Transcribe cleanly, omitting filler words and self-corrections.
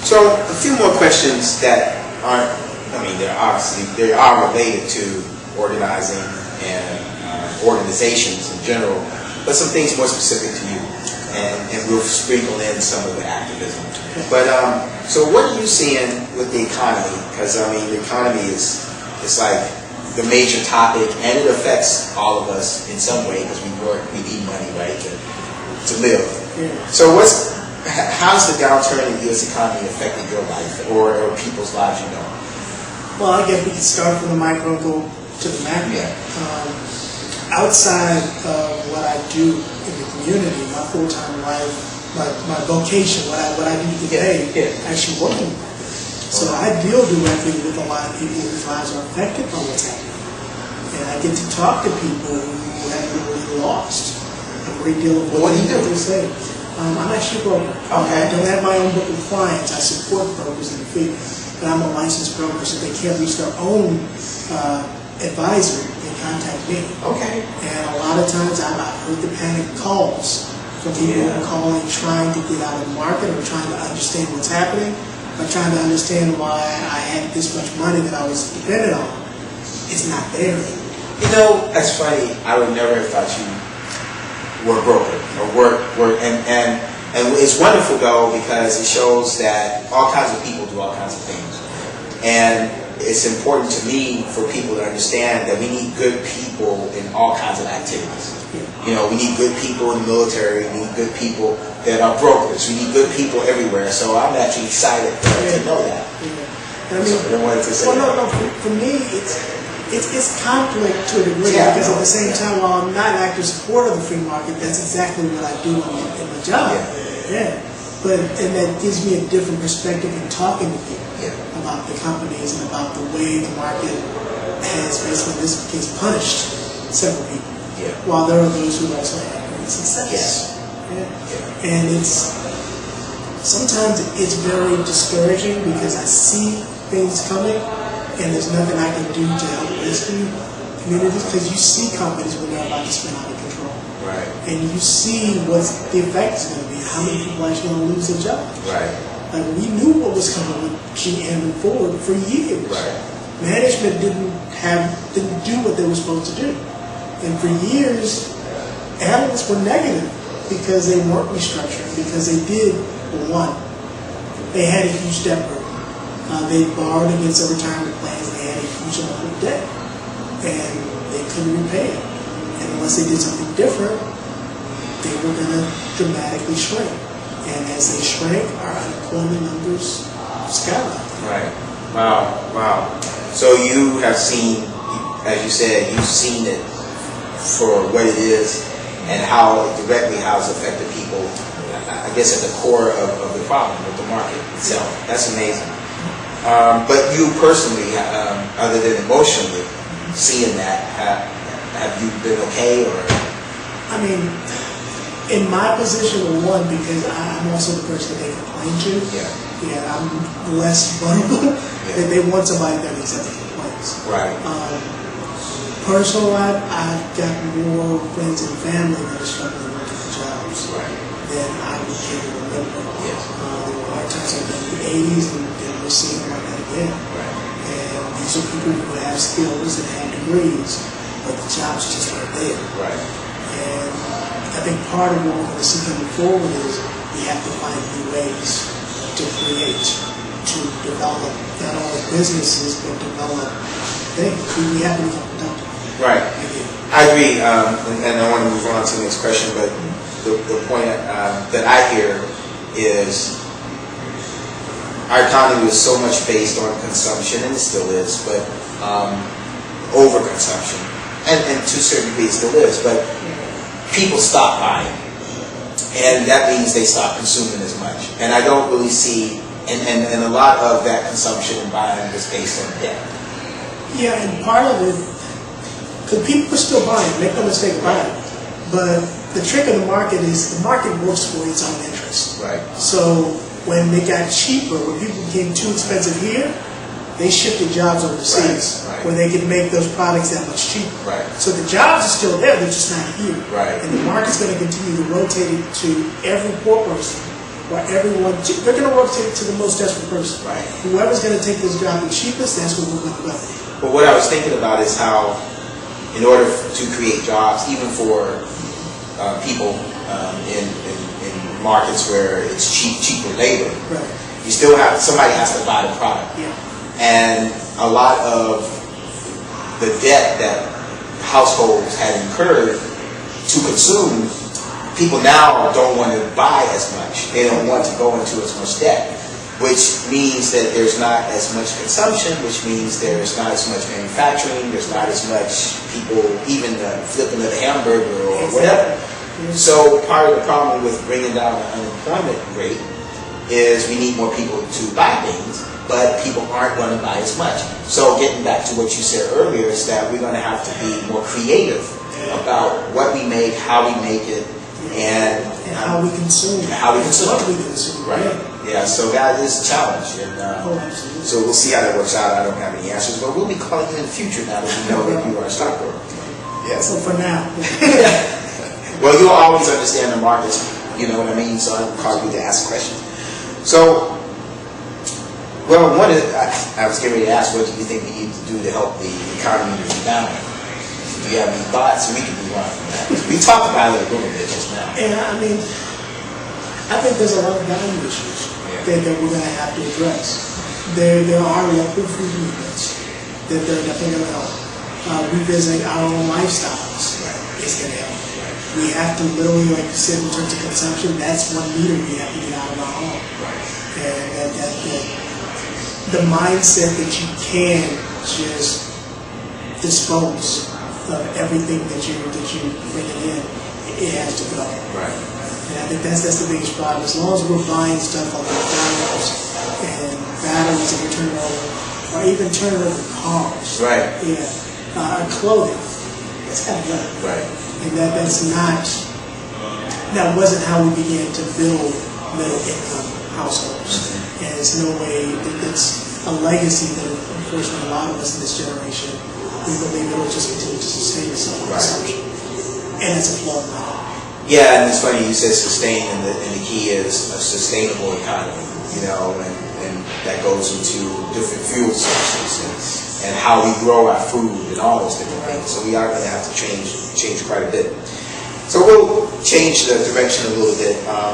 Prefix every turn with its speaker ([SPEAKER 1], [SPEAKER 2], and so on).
[SPEAKER 1] So a few more questions that aren't, I mean, they are related to organizing and organizations in general, but some things more specific to you, and we'll sprinkle in some of the activism. But so what are you seeing with the economy? Because I mean, the economy it's like the major topic, and it affects all of us in some way because we work, we need money, right, to live.
[SPEAKER 2] Yeah.
[SPEAKER 1] So how's the downturn in the U.S. economy affected your life or people's lives you know?
[SPEAKER 2] Well, I guess we can start from the micro and go to the macro.
[SPEAKER 1] Yeah.
[SPEAKER 2] Outside of what I do in the community, my full-time life, my vocation, what I do today, actually working. So I deal directly with a lot of people whose lives are affected by what's happening. And I get to talk to people who have really lost a great deal of what they say. I'm actually a broker.
[SPEAKER 1] Okay.
[SPEAKER 2] I don't have my own book of clients. I support brokers in the field. But I'm a licensed broker, so they can't reach their own advisor and contact me.
[SPEAKER 1] Okay.
[SPEAKER 2] And a lot of times I've heard the panic calls from people who are calling trying to get out of the market or trying to understand what's happening or trying to understand why I had this much money that I was dependent on. It's not there.
[SPEAKER 1] You know, that's funny. I would never have thought you were a broker or work and it's wonderful though because it shows that all kinds of people do all kinds of things. And it's important to me for people to understand that we need good people in all kinds of activities. You know, we need good people in the military, we need good people that are brokers, we need good people everywhere. So I'm actually excited to know that.
[SPEAKER 2] I mean,
[SPEAKER 1] so I wanted to say
[SPEAKER 2] for me, it's conflict to a degree because at the same time, while I'm not an active supporter of the free market, that's exactly what I do in my job. And that gives me a different perspective in talking to people about the companies and about the way the market has basically, in this case, punished several people. While there are those who also have great success. And sometimes it's very discouraging because I see things coming and there's nothing I can do to help rescue communities because you see companies when they're about to spin out of control.
[SPEAKER 1] Right.
[SPEAKER 2] And you see what the effect is going to be, how many people are actually going to lose their jobs.
[SPEAKER 1] Right.
[SPEAKER 2] Like we knew what was coming with GM and Ford for years.
[SPEAKER 1] Right.
[SPEAKER 2] Management didn't do what they were supposed to do. And for years, analysts were negative because they weren't restructuring, because they did, well, one, they had a huge debt burden. They borrowed against their retirement plans, they had a huge amount of debt, and they couldn't repay it. And unless they did something different, they were going to dramatically shrink. And as they shrank, our unemployment numbers skyrocketed.
[SPEAKER 1] Right. Wow. So you have seen, as you said, you've seen it for what it is and how it's affected people, I guess at the core of the problem with the market itself. That's amazing. But you personally, other than emotionally seeing that, have you been okay? Or
[SPEAKER 2] I mean, in my position, one, because I'm also the person that they complain to. I'm less vulnerable. They want somebody that accepts complaints.
[SPEAKER 1] Right.
[SPEAKER 2] Personal life, I've got more friends and family that are struggling with their jobs than I would care to remember. There were hard times like that in the 80s, and we're seeing like that again. And these are people who have skills and have degrees, but the jobs just weren't there. And I think part of what we're going to see coming forward is we have to find new ways to create, to develop not only businesses, but develop things. We have to become productive.
[SPEAKER 1] Right. I agree, and I want to move on to the next question, but the point that I hear is our economy was so much based on consumption, and it still is, but overconsumption, and to a certain degree it still is, but people stop buying, and that means they stop consuming as much. And I don't really see, and a lot of that consumption and buying is based on debt.
[SPEAKER 2] Yeah, and part of it, because people are still buying, make no mistake about it. But the trick of the market is the market works for its own interest.
[SPEAKER 1] Right.
[SPEAKER 2] So when they got cheaper, when people became too expensive here, they shifted jobs overseas where they could make those products that much cheaper. So the jobs are still there, they're just not here. And the market's going to continue to rotate it to every poor person where everyone, they're going to work to the most desperate person.
[SPEAKER 1] Right.
[SPEAKER 2] Whoever's going to take this job the cheapest, that's where we're going to go.
[SPEAKER 1] But what I was thinking about is how, in order to create jobs, even for people in markets where it's cheaper labor,
[SPEAKER 2] Right.
[SPEAKER 1] you still have, somebody has to buy the product.
[SPEAKER 2] Yeah.
[SPEAKER 1] And a lot of the debt that households had incurred to consume, people now don't want to buy as much. They don't want to go into as much debt, which means that there's not as much consumption, which means there's not as much manufacturing, there's not as much people even flipping of the hamburger or whatever. So part of the problem with bringing down the unemployment rate is we need more people to buy things, but people aren't going to buy as much. So getting back to what you said earlier is that we're going to have to be more creative about what we make, how we make it, and
[SPEAKER 2] how we consume.
[SPEAKER 1] How we consume.
[SPEAKER 2] What we consume.
[SPEAKER 1] Right. Yeah, so that is a challenge. And,
[SPEAKER 2] absolutely.
[SPEAKER 1] so we'll see how that works out. I don't have any answers, but we'll be calling you in the future now that we know that you are a stockbroker. Yes.
[SPEAKER 2] So for now.
[SPEAKER 1] Well, you'll always understand the markets, you know what I mean? So I'll call you to ask questions. So, well, I was getting ready to ask, what do you think we need to do to help the economy to rebound? Do you have any thoughts? We can move on from that. We talked about it a little bit just now.
[SPEAKER 2] And I mean, I think there's a lot of value issues that we're going to have to address. There are local food movements that they're definitely going to help. Revisiting our own lifestyles is going to help. We have to literally, like you said, in terms of consumption, that's 1 liter we have to get out of our home. And the mindset that you can just dispose of everything that you bring in, it has to go.
[SPEAKER 1] Right.
[SPEAKER 2] And I think that's the biggest problem. As long as we're buying stuff like McDonald's and batteries that we're turning over, or even turning over cars.
[SPEAKER 1] Right.
[SPEAKER 2] Yeah. Clothing. That's got to go.
[SPEAKER 1] Right.
[SPEAKER 2] And that wasn't how we began to build middle income households. And it's no way that it's a legacy that unfortunately a lot of us in this generation, we believe it will just continue to sustain itself in consumption. And it's a flawed model.
[SPEAKER 1] Yeah, and it's funny you said sustain, and the key is a sustainable economy, you know, and that goes into different fuel sources and how we grow our food and all those different things. So we are going to have to change quite a bit. So we'll change the direction a little bit.